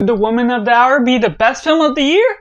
The Woman of the Hour be the best film of the year?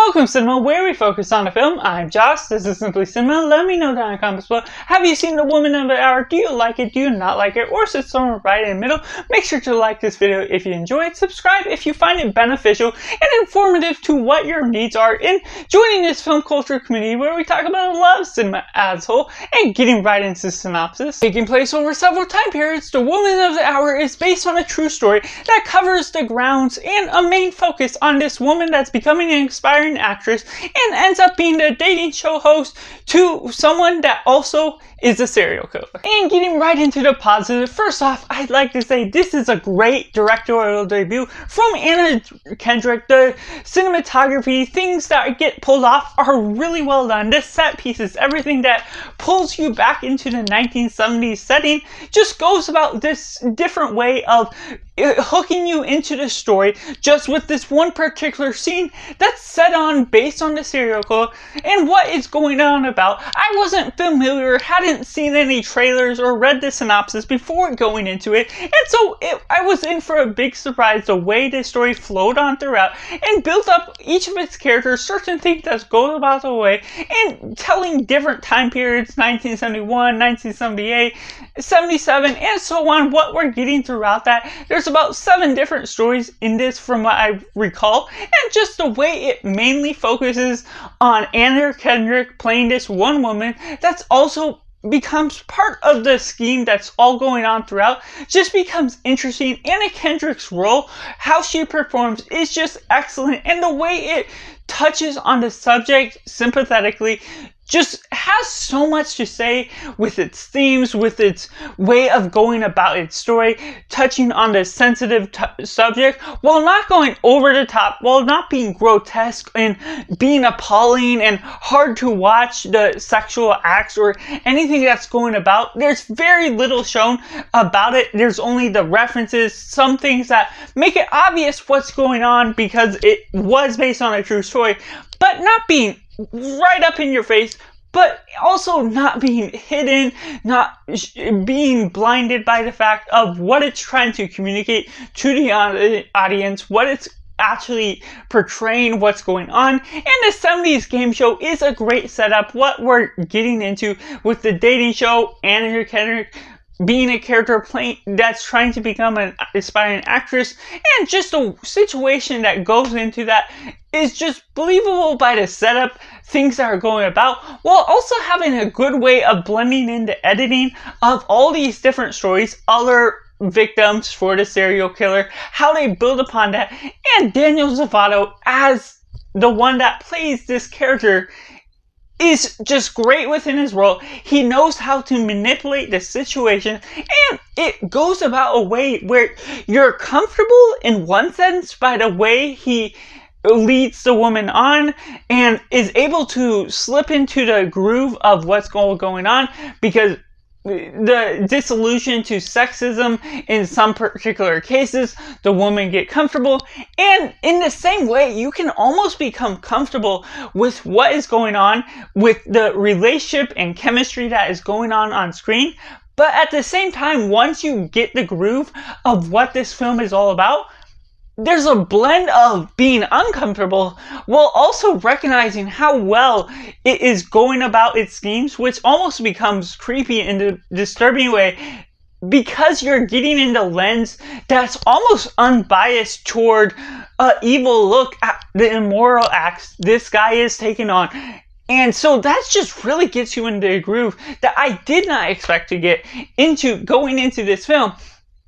Welcome to Cinema, where we focus on a film. I'm Josh, this is Simply Cinema. Let me know down in the comments below. Have you seen The Woman of the Hour? Do you like it? Do you not like it? Or is it somewhere right in the middle? Make sure to like this video if you enjoy it. Subscribe if you find it beneficial and informative to what your needs are in joining this film culture community where we talk about a lot of cinema as a whole and getting right into the synopsis. Taking place over several time periods, The Woman of the Hour is based on a true story that covers the grounds and a main focus on this woman that's becoming an aspiring actress and ends up being the dating show host to someone that also is a serial killer. And getting right into the positive, first off, I'd like to say this is a great directorial debut from Anna Kendrick. The cinematography, things that get pulled off are really well done. The set pieces, everything that pulls you back into the 1970s setting just goes about this different way of hooking you into the story just with this one particular scene that's set on based on the serial killer and what is going on about. I wasn't familiar, hadn't seen any trailers or read the synopsis before going into it, and so I was in for a big surprise the way this story flowed on throughout and built up each of its characters, certain things that go about the way, and telling different time periods, 1971, 1978, 77, and so on, what we're getting throughout that. There's about 7 different stories in this from what I recall, and just the way it mainly focuses on Anna Kendrick playing this one woman that's also becomes part of the scheme that's all going on throughout just becomes interesting. Anna Kendrick's role, how she performs, is just excellent, and the way it touches on the subject sympathetically just has so much to say with its themes, with its way of going about its story, touching on the sensitive subject while not going over the top, while not being grotesque and being appalling and hard to watch the sexual acts or anything that's going about. There's very little shown about it. There's only the references, some things that make it obvious what's going on because it was based on a true story, but not being right up in your face, but also not being hidden, not being blinded by the fact of what it's trying to communicate to the audience, what it's actually portraying, what's going on. And the 70s game show is a great setup. What we're getting into with the dating show, Anna Kendrick being a character that's trying to become an aspiring actress, and just a situation that goes into that is just believable by the setup, things that are going about, while also having a good way of blending in the editing of all these different stories, other victims for the serial killer, how they build upon that, and Daniel Zavato as the one that plays this character is just great within his role. He knows how to manipulate the situation, and it goes about a way where you're comfortable in one sense by the way he leads the woman on and is able to slip into the groove of what's going on, because the disillusion to sexism in some particular cases, the woman get comfortable, and in the same way you can almost become comfortable with what is going on with the relationship and chemistry that is going on screen. But at the same time, once you get the groove of what this film is all about, there's a blend of being uncomfortable while also recognizing how well it is going about its schemes, which almost becomes creepy in a disturbing way because you're getting in the lens that's almost unbiased toward an evil look at the immoral acts this guy is taking on. And so that just really gets you into a groove that I did not expect to get into going into this film.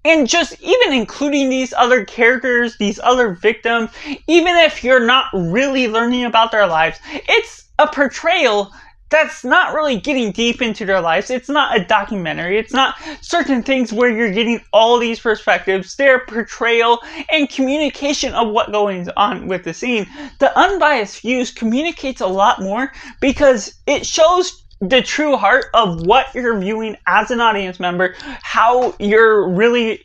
And just even including these other characters, these other victims, even if you're not really learning about their lives, it's a portrayal that's not really getting deep into their lives. It's not a documentary. It's not certain things where you're getting all these perspectives. Their portrayal and communication of what goes on with the scene. The unbiased views communicates a lot more because it shows the true heart of what you're viewing as an audience member, how you're really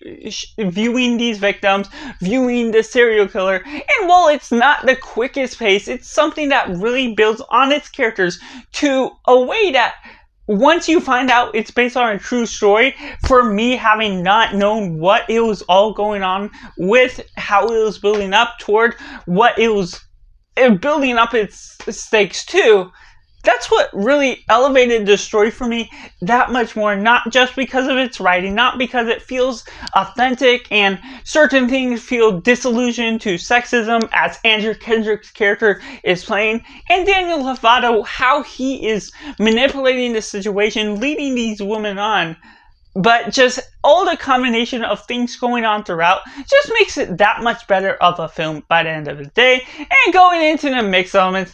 viewing these victims, viewing the serial killer. And while it's not the quickest pace, it's something that really builds on its characters to a way that once you find out it's based on a true story, for me having not known what it was all going on with, how it was building up toward what it was building up its stakes to, that's what really elevated the story for me that much more. Not just because of its writing, not because it feels authentic and certain things feel disillusioned to sexism, as Anna Kendrick's character is playing, and Daniel Lovato, how he is manipulating the situation, leading these women on. But just all the combination of things going on throughout just makes it that much better of a film by the end of the day. And going into the mixed elements,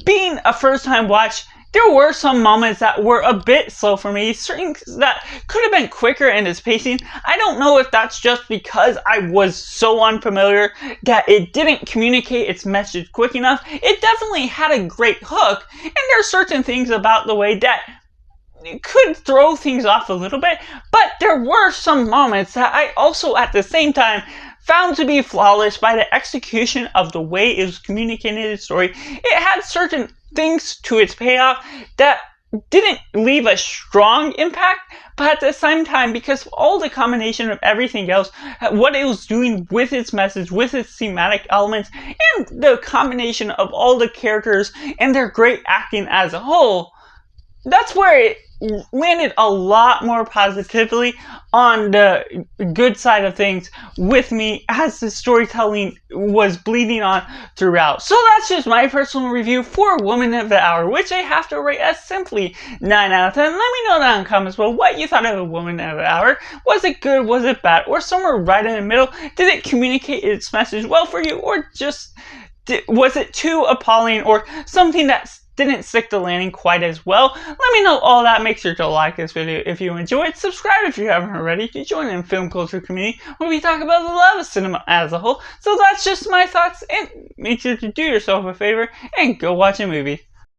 being a first time watch, there were some moments that were a bit slow for me, certain that could have been quicker in its pacing. I don't know if that's just because I was so unfamiliar that it didn't communicate its message quick enough. It definitely had a great hook, and there are certain things about the way that it could throw things off a little bit, but there were some moments that I also at the same time found to be flawless by the execution of the way it was communicating its story. It had certain things to its payoff that didn't leave a strong impact, but at the same time, because of all the combination of everything else, what it was doing with its message, with its thematic elements, and the combination of all the characters and their great acting as a whole, that's where it landed a lot more positively on the good side of things with me as the storytelling was bleeding on throughout. So that's just my personal review for Woman of the Hour, which I have to rate as simply 9 out of 10. Let me know down in the comments below what you thought of a Woman of the Hour. Was it good? Was it bad? Or somewhere right in the middle? Did it communicate its message well for you? Or just was it too appalling, or something that didn't stick the landing quite as well? Let me know all that. Make sure to like this video if you enjoyed. Subscribe if you haven't already to join in film culture community where we talk about the love of cinema as a whole. So that's just my thoughts, and make sure to do yourself a favor and go watch a movie.